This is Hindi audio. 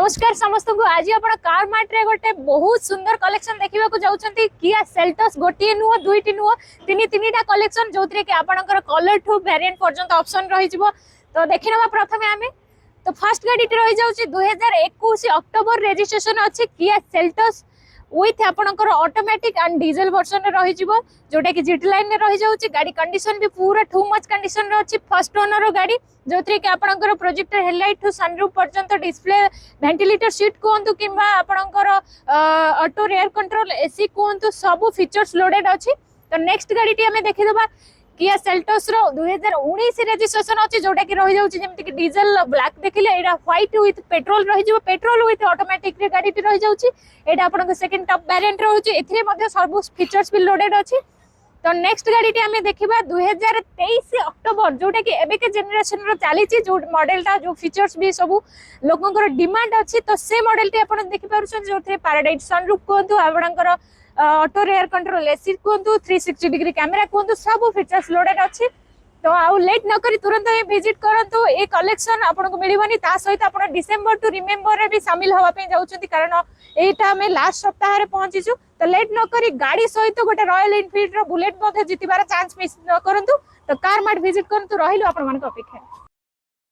नमस्कार समस्त को आज आप कार मार्ट रे गोटे बहुत सुंदर कलेक्शन देखा जाऊँगी किया सेल्टोस गोटे नुह दुईटी नुह तीन कलेक्शन जो कि आपंकर कलर ठू वेरिएंट पर्यंत ऑप्शन रही तो देखी ना प्रथम आम तो फर्स्ट गाड़ी रही जाऊँगी 2021 अक्टोबर रजिस्ट्रेशन अच्छी किया सेल्टोस विथ आपंकर ऑटोमेटिक एंड डीजल वर्जन रही जोटा कि जीटी लाइन में रही जाऊँगी गाड़ी कंडीशन भी पूरा टू मच कंडीशन अच्छी फर्स्ट ओनर गाड़ी जो थी कि आपंकर प्रोजेक्टर हेडलाइट ठू सनरूफ पर्यंत डिस्प्ले वेंटिलेटर सीट कहतु कि आपंकर ऑटो रेयर कंट्रोल एसी कहतु सब फीचर्स लोडेड अच्छी तो नेक्स्ट गाड़ी आम देखीदा किया सेल्टोस रो 2019 रजिस्ट्रेशन अच्छी जोटा कि रही जाऊँगी जमीन कि डीजल ब्लैक देखिले एटा व्हाइट विथ पेट्रोल रही पेट्रोल विथ ऑटोमेटिक रे गाड़ी रही जाऊँगी एटा आपन सेकंड टॉप वेरिएंट रहउची एथिरे मध्ये सब फीचर्स भी लोडेड अच्छी तो नेक्स्ट गाड़ी आम देखा 2023 अक्टोबर जोटा कि एबे के जेनरेशन रो चली जो मॉडलटा जो फीचर्स भी सब लोकंकर डिमांड अच्छी तो से मॉडलटी आप देखि पारुछन जो थे पैराडाइज सनरूफ कहतु आपनकर ऑटो रेयर कंट्रोल एसी कहतु 360 डिग्री कैमेरा कहतु सब फीचर्स लोडेड अच्छी तो आउ लेट न करी तुरंत ही विजिट करंतु ए कलेक्शन आपको मिलबनी ता सहित आपण डिसेंबर टू रिमेंबर रे भी शामिल होवा पे जाउछंती कारण एटा हमें लास्ट सप्ताह रे पहुंचीछु तो लेट न करी गाड़ी सहित गोटे रॉयल एनफील्ड रो बुलेट मध्ये जितिबार चांस मिस न करंतु तो कार मार्ट विजिट करंतु रहिलो आपण मन को अपेक्षा।